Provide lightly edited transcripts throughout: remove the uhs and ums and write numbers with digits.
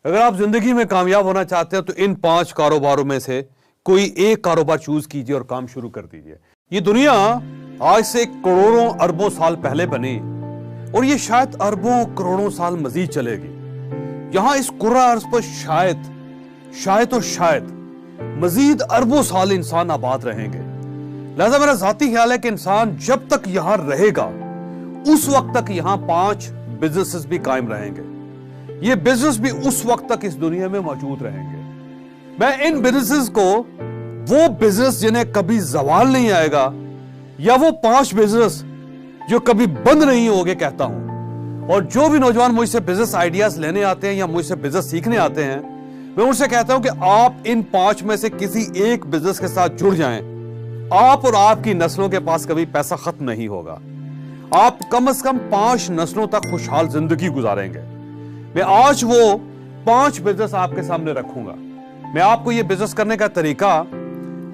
अगर आप जिंदगी में कामयाब होना चाहते हो तो इन 5 कारोबारों में से कोई एक कारोबार चूज कीजिए और काम शुरू कर दीजिए। ये दुनिया आज से करोड़ों अरबों साल पहले बनी और ये शायद अरबों करोड़ों साल मजीद चलेगी। यहां इस कुर्रा अर्ज पर शायद मजीद अरबों साल इंसान आबाद रहेंगे। लिहाजा मेरा जाती ख्याल है कि इंसान जब तक यहां रहेगा उस वक्त तक यहां 5 बिजनेसेस भी कायम रहेंगे। ये बिजनेस भी उस वक्त तक इस दुनिया में मौजूद रहेंगे। मैं इन बिजनेसेस को वो बिजनेस जिन्हें कभी जवाल नहीं आएगा या वो 5 बिजनेस जो कभी बंद नहीं होंगे कहता हूं। और जो भी नौजवान मुझसे बिजनेस आइडियाज लेने आते हैं या मुझसे बिजनेस सीखने आते हैं, मैं उनसे कहता हूं कि आप इन 5 में से किसी एक बिजनेस के साथ जुड़ जाएं। आप और आपकी नस्लों के पास कभी पैसा खत्म नहीं होगा। आप कम से कम 5 नस्लों तक खुशहाल जिंदगी गुजारेंगे। मैं आज वो 5 बिजनेस आपके सामने रखूंगा। मैं आपको ये बिजनेस करने का तरीका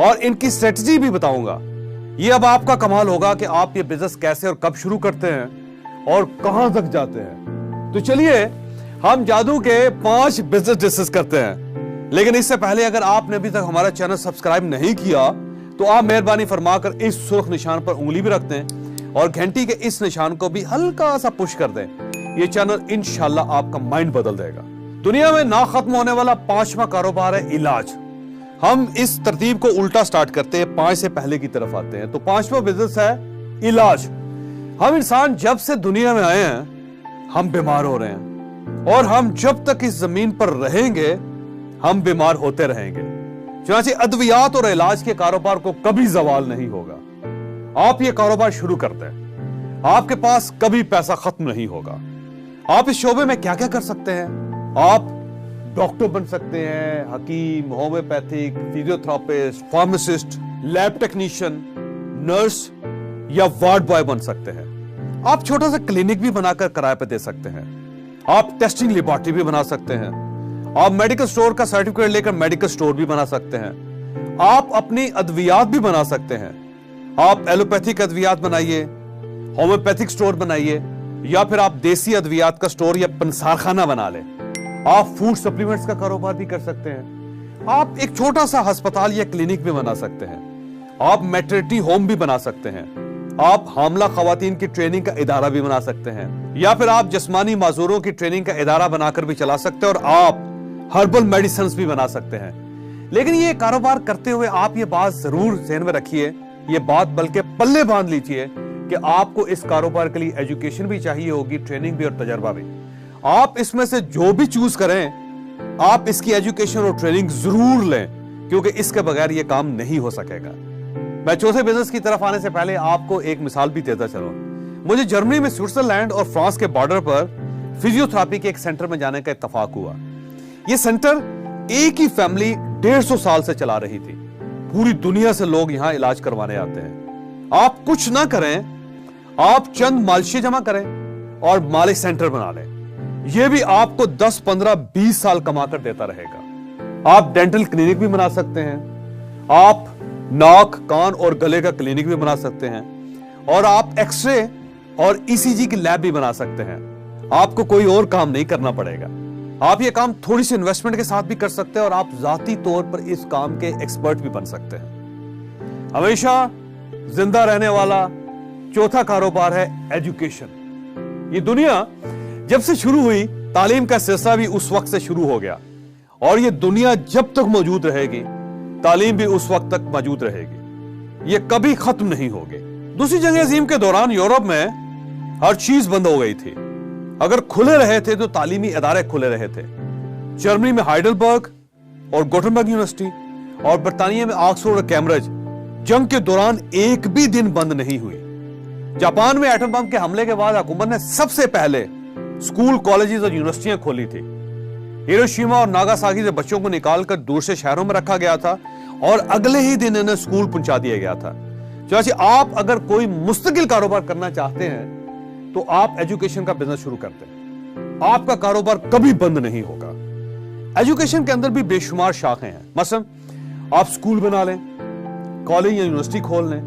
और इनकी स्ट्रेटजी भी बताऊंगा। ये अब आपका कमाल होगा कि आप ये बिजनेस कैसे और कब शुरू करते हैं और कहां तक जाते हैं। तो चलिए हम जादू के 5 बिजनेस डिस्कस करते हैं। लेकिन इससे पहले अगर आपने अभी तक हमारा चैनल सब्सक्राइब नहीं किया तो आप मेहरबानी फरमाकर इस सुर्ख निशान पर उंगली भी रख दें और घंटी के इस निशान को भी हल्का सा पुश कर दें। ये चैनल इंशाल्लाह आपका माइंड बदल देगा। दुनिया में ना खत्म होने वाला 5वां कारोबार है इलाज। हम इस तरतीब को उल्टा स्टार्ट करते हैं, 5 से पहले की तरफ आते हैं। तो 5वां बिजनेस है इलाज। हम इंसान जब से दुनिया में आए हैं हम बीमार हो रहे हैं और हम जब तक इस जमीन पर रहेंगे हम बीमार होते रहेंगे। चुनांचे अद्वियात और इलाज के कारोबार को कभी जवाल नहीं होगा। आप ये कारोबार शुरू करते हैं, आपके पास कभी पैसा खत्म नहीं होगा। आप इस शोबे में क्या क्या कर सकते हैं? आप डॉक्टर बन सकते हैं, हकीम, homeopathic, physiotherapist, pharmacist, lab technician, nurse या वार्ड बॉय बन सकते हैं। आप छोटा सा क्लिनिक भी बनाकर किराए पे दे सकते हैं। आप टेस्टिंग लेबोरेटरी भी बना सकते हैं। आप मेडिकल स्टोर का सर्टिफिकेट लेकर मेडिकल स्टोर भी बना सकते हैं। आप अपनी अद्वियात भी बना सकते हैं। आप एलोपैथिक अद्वियात बनाइए, होम्योपैथिक स्टोर बनाइए या फिर आप देसी अद्वियात का स्टोर या पंसारखाना बना लें। आप फूड सप्लीमेंट्स का कारोबार भी कर सकते हैं। आप एक छोटा सा अस्पताल या क्लिनिक भी बना सकते हैं। आप मैटरनिटी होम भी बना सकते हैं। आप हामला खवातीन की ट्रेनिंग का इदारा भी बना सकते हैं या फिर आप जिस्मानी माजूरों की ट्रेनिंग का इदारा बनाकर भी चला सकते हैं और आप हर्बल मेडिसिन भी बना सकते हैं। लेकिन ये कारोबार करते हुए आप ये बात जरूर ध्यान में रखिए, ये बात बल्कि पल्ले बांध लीजिए कि आपको इस कारोबार के लिए एजुकेशन भी चाहिए होगी, ट्रेनिंग भी और तजर्बा भी। आप इसमें से जो भी चूज करें आप इसकी एजुकेशन और ट्रेनिंग जरूर लें, क्योंकि इसके बगैर यह काम नहीं हो सकेगा। मैं चौथे बिजनेस की तरफ आने से पहले आपको एक मिसाल भी देता चलूं। मुझे जर्मनी में स्विट्जरलैंड और फ्रांस के बॉर्डर पर फिजियोथेरापी के एक सेंटर में जाने का इत्तेफाक हुआ। यह सेंटर एक ही फैमिली 150 साल से चला रही थी। पूरी दुनिया से लोग यहां इलाज करवाने आते हैं। आप कुछ ना करें, आप चंद मालिशें जमा करें और मालिश सेंटर बना लें। यह भी आपको 10, 15, 20 साल कमा कर देता रहेगा। आप डेंटल क्लिनिक भी बना सकते हैं। आप नाक, कान और गले का क्लिनिक भी बना सकते हैं और आप एक्सरे और ईसीजी की लैब भी बना सकते हैं। आपको कोई और काम नहीं करना पड़ेगा। आप यह काम थोड़ी सी इन्वेस्टमेंट के साथ भी कर सकते हैं और आप जाती तौर पर इस काम के एक्सपर्ट भी बन सकते हैं। हमेशा जिंदा रहने वाला चौथा कारोबार है एजुकेशन। ये दुनिया जब से शुरू हुई तालीम का सिलसिला भी उस वक्त से शुरू हो गया और ये दुनिया जब तक मौजूद रहेगी तालीम भी उस वक्त तक मौजूद रहेगी। ये कभी खत्म नहीं होगी। दूसरी जंग अजीम के दौरान यूरोप में हर चीज बंद हो गई थी। अगर खुले रहे थे तो तालीमी इदारे खुले रहे थे। जर्मनी में हाइडेलबर्ग और गोटेनबर्ग यूनिवर्सिटी और बरतानिया में ऑक्सफोर्ड और कैम्ब्रिज जंग के दौरान एक भी दिन बंद नहीं हुई। जापान में एटम बम के हमले के बाद हुकूमत ने सबसे पहले स्कूल, कॉलेजेस और यूनिवर्सिटियां खोली थी। हिरोशिमा और नागासाकी से बच्चों को निकालकर दूर से शहरों में रखा गया था और अगले ही दिन इन्हें स्कूल पहुंचा दिया गया था। चाची, आप अगर कोई मुस्तकिल कारोबार करना चाहते हैं तो आप एजुकेशन का बिजनेस शुरू करते हैं। आपका कारोबार कभी बंद नहीं होगा। एजुकेशन के अंदर भी बेशुमार शाखें हैं। मसलन आप स्कूल बना लें, कॉलेज या यूनिवर्सिटी खोल लें,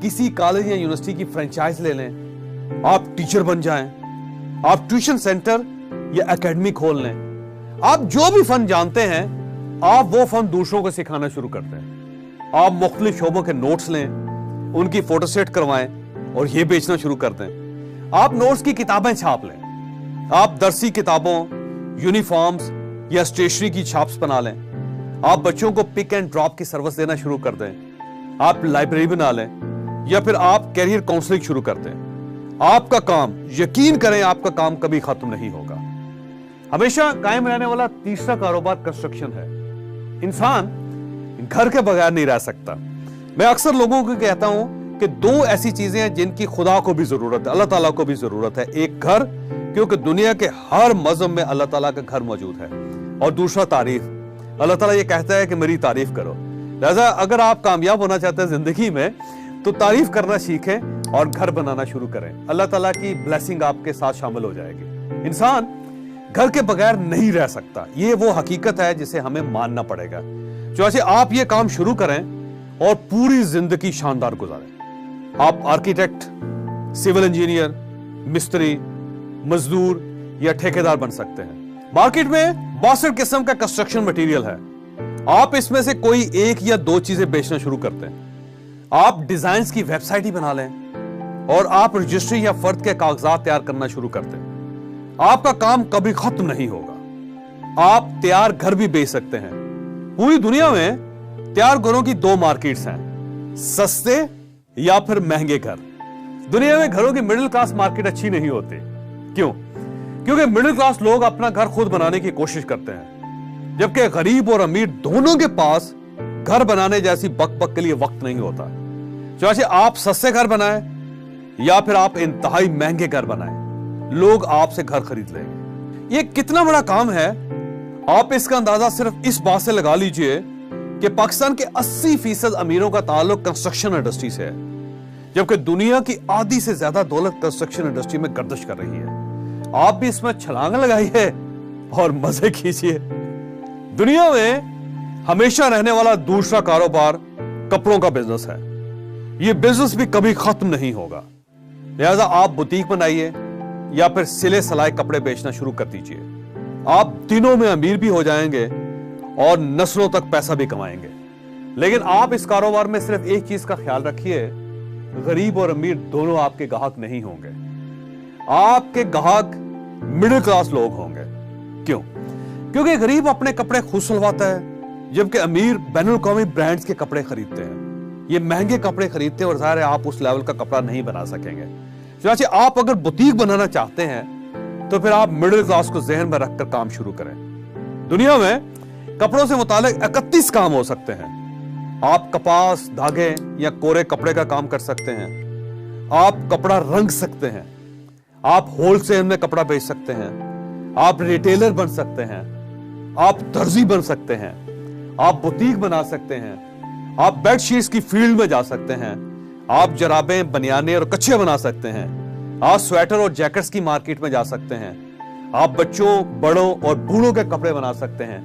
किसी कॉलेज या यूनिवर्सिटी की फ्रेंचाइज ले लें, आप टीचर बन जाएं, आप ट्यूशन सेंटर या एकेडमी खोल लें, آپ جو بھی فن جانتے ہیں آپ وہ فن دوسروں کو سکھانا شروع کرتے ہیں. آپ مختلف شعبوں کے نوٹس لیں, ان کی فوٹو سیٹ کروائیں اور یہ بیچنا شروع کر دیں. آپ نوٹس کی کتابیں چھاپ لیں, آپ درسی کتابوں, یونیفارمز یا اسٹیشنری کی چھاپس بنا لیں. آپ بچوں کو پک اینڈ ڈراپ کی سروس دینا شروع کر دیں. آپ لائبریری بنا لیں یا پھر آپ کیریئر کاؤنسلنگ شروع کر دیں. آپ کا کام, یقین کریں آپ کا کام کبھی ختم نہیں ہوگا. ہمیشہ قائم رہنے والا تیسرا کاروبار کنسٹرکشن ہے. انسان گھر کے بغیر نہیں رہ سکتا. میں اکثر لوگوں کو کہتا ہوں کہ دو ایسی چیزیں ہیں جن کی خدا کو بھی ضرورت ہے, اللہ تعالیٰ کو بھی ضرورت ہے. ایک گھر, کیونکہ دنیا کے ہر مذہب میں اللہ تعالیٰ کا گھر موجود ہے, اور دوسرا تعریف. اللہ تعالیٰ یہ کہتا ہے کہ میری تعریف کرو. لہذا اگر آپ کامیاب ہونا چاہتے ہیں زندگی میں تو تعریف کرنا سیکھیں اور گھر بنانا شروع کریں. اللہ تعالیٰ کی بلیسنگ آپ کے ساتھ شامل ہو جائے گی. انسان گھر کے بغیر نہیں رہ سکتا, یہ وہ حقیقت ہے جسے ہمیں ماننا پڑے گا. چنانچہ آپ یہ کام شروع کریں اور پوری زندگی شاندار گزاریں. آپ آرکیٹیکٹ, سول انجینئر, مستری, مزدور یا ٹھیکیدار بن سکتے ہیں. مارکیٹ میں 62 قسم کا کنسٹرکشن مٹیریل ہے. آپ اس میں سے کوئی ایک یا دو چیزیں بیچنا شروع کرتے ہیں. آپ ڈیزائنز کی ویب سائٹ ہی بنا لیں اور آپ رجسٹری یا فرد کے کاغذات تیار کرنا شروع کرتے ہیں. آپ کا کام کبھی ختم نہیں ہوگا. آپ تیار گھر بھی بیچ سکتے ہیں. پوری دنیا میں تیار گھروں کی دو مارکیٹس ہیں, سستے یا پھر مہنگے گھر. دنیا میں گھروں کی مڈل کلاس مارکیٹ اچھی نہیں ہوتی. کیوں؟ کیونکہ مڈل کلاس لوگ اپنا گھر خود بنانے کی کوشش کرتے ہیں, جبکہ غریب اور امیر دونوں کے پاس گھر بنانے جیسی بک بک کے لیے وقت نہیں ہوتا. چنانچہ آپ سستے گھر بنائیں یا پھر آپ انتہائی مہنگے گھر بنائیں, لوگ آپ سے گھر خرید لیں گے. یہ کتنا بڑا کام ہے آپ اس کا اندازہ صرف اس بات سے لگا لیجئے کہ پاکستان کے 80% امیروں کا تعلق کنسٹرکشن انڈسٹری سے ہے, جبکہ دنیا کی آدھی سے زیادہ دولت کنسٹرکشن انڈسٹری میں گردش کر رہی ہے. آپ بھی اس میں چھلانگ لگائیے اور مزے کیجئے. دنیا میں ہمیشہ رہنے والا دوسرا کاروبار کپڑوں کا بزنس ہے. یہ بزنس بھی کبھی ختم نہیں ہوگا. لہذا آپ بوتیک بنائیے یا پھر سلے سلائے کپڑے بیچنا شروع کر دیجئے. آپ دنوں میں امیر بھی ہو جائیں گے اور نسلوں تک پیسہ بھی کمائیں گے. لیکن آپ اس کاروبار میں صرف ایک چیز کا خیال رکھیے, غریب اور امیر دونوں آپ کے گاہک نہیں ہوں گے. آپ کے گاہک مڈل کلاس لوگ ہوں گے. کیوں؟ کیونکہ غریب اپنے کپڑے خود سلواتا ہے, جبکہ امیر بین الاقوامی برانڈز کے کپڑے خریدتے ہیں. یہ مہنگے کپڑے خریدتے ہیں اور ظاہر ہے آپ اس لیول کا کپڑا نہیں بنا سکیں گے. چنانچہ آپ اگر بوتیک بنانا چاہتے ہیں تو پھر آپ مڈل کلاس کو ذہن میں رکھ کر کام شروع کریں. دنیا میں کپڑوں سے متعلق 31 کام ہو سکتے ہیں. آپ کپاس, دھاگے یا کورے کپڑے کا کام کر سکتے ہیں. آپ کپڑا رنگ سکتے ہیں. آپ ہول سیل میں کپڑا بیچ سکتے ہیں. آپ ریٹیلر بن سکتے ہیں. آپ درزی بن سکتے ہیں. آپ بوتیک بنا سکتے ہیں. آپ بیڈ شیٹس کی فیلڈ میں جا سکتے ہیں. آپ جرابیں, بنیانے اور کچھے بنا سکتے ہیں. آپ سویٹر اور جیکٹس کی مارکیٹ میں جا سکتے ہیں. آپ بچوں, بڑوں اور بوڑھوں کے کپڑے بنا سکتے ہیں.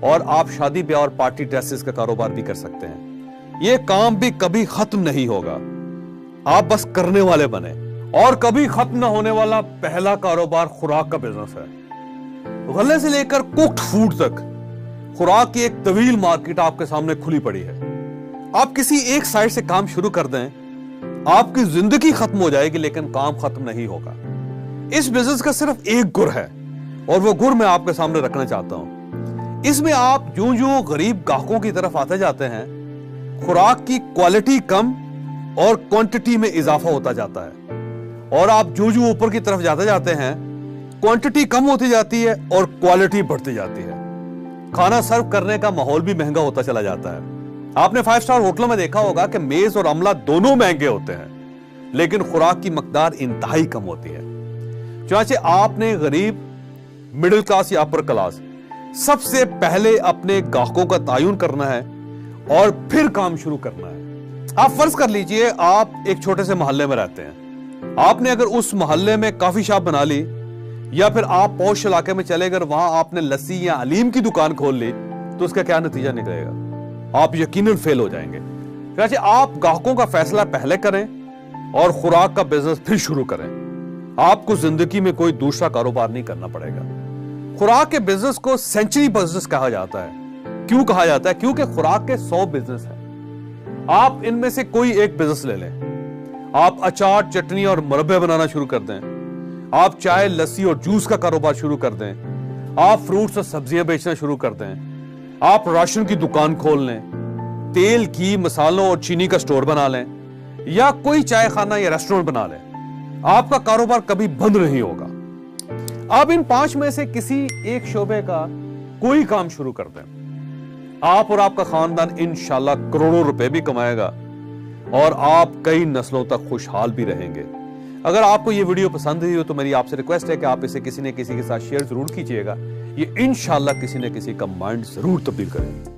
اور آپ شادی بیاہ اور پارٹی ڈریسز کا کاروبار بھی کر سکتے ہیں. یہ کام بھی کبھی ختم نہیں ہوگا. آپ بس کرنے والے بنے. اور کبھی ختم نہ ہونے والا پہلا کاروبار خوراک کا بزنس ہے. غلے سے لے کر کوکڈ فوڈ تک خوراک کی ایک طویل مارکیٹ آپ کے سامنے کھلی پڑی ہے. آپ کسی ایک سائٹ سے کام شروع کر دیں, آپ کی زندگی ختم ہو جائے گی لیکن کام ختم نہیں ہوگا. اس بزنس کا صرف ایک گر ہے اور وہ گر میں آپ کے سامنے رکھنا چاہتا ہوں. اس میں آپ جوں جوں غریب گاہکوں کی طرف آتے جاتے ہیں, خوراک کی کوالٹی کم اور کوانٹٹی میں اضافہ ہوتا جاتا ہے. اور آپ جو اوپر کی طرف جاتے جاتے ہیں, کوانٹٹی کم ہوتی جاتی ہے اور کوالٹی بڑھتی جاتی ہے. کھانا سرو کرنے کا ماحول بھی مہنگا ہوتا چلا جاتا ہے. آپ نے 5 سٹار ہوٹلوں میں دیکھا ہوگا کہ میز اور عملہ دونوں مہنگے ہوتے ہیں, لیکن خوراک کی مقدار انتہائی کم ہوتی ہے. چنانچہ آپ نے غریب, مڈل کلاس یا اپر کلاس, سب سے پہلے اپنے گاہکوں کا تعین کرنا ہے اور پھر کام شروع کرنا ہے. آپ فرض کر لیجئے آپ ایک چھوٹے سے محلے میں رہتے ہیں. آپ نے اگر اس محلے میں کافی شاپ بنا لی یا پھر آپ پوش علاقے میں چلے گئے, وہاں آپ نے لسی یا علیم کی دکان کھول لی, تو اس کا کیا نتیجہ نکلے گا؟ آپ یقیناً فیل ہو جائیں گے. چنانچہ آپ گاہکوں کا فیصلہ پہلے کریں اور خوراک کا بزنس پھر شروع کریں. آپ کو زندگی میں کوئی دوسرا کاروبار نہیں کرنا پڑے گا. खुराक के बिजनेस को सेंचुरी बिजनेस कहा जाता है। क्यों कहा जाता है? क्योंकि खुराक के 100 बिजनेस हैं। आप इनमें से कोई एक बिजनेस ले लें। आप अचार, चटनी और मुरब्बे बनाना शुरू कर दें। आप चाय, लस्सी और जूस का कारोबार शुरू कर दें। आप फ्रूट्स और सब्जियां बेचना शुरू कर दें। आप राशन की दुकान खोल लें। तेल, घी, मसालों और चीनी का स्टोर बना लें, या कोई चाय खाना या रेस्टोरेंट बना लें। आपका कारोबार कभी बंद नहीं होगा। आप इन 5 में से किसी एक शोबे का कोई काम शुरू कर दें, आप और आपका खानदान इंशाल्लाह करोड़ों रुपए भी कमाएगा और आप कई नस्लों तक खुशहाल भी रहेंगे। अगर आपको ये वीडियो पसंद हुई हो तो मेरी आपसे रिक्वेस्ट है कि आप इसे किसी न किसी के साथ शेयर जरूर कीजिएगा। ये इंशाल्लाह किसी न किसी का माइंड जरूर तब्दील करेगा।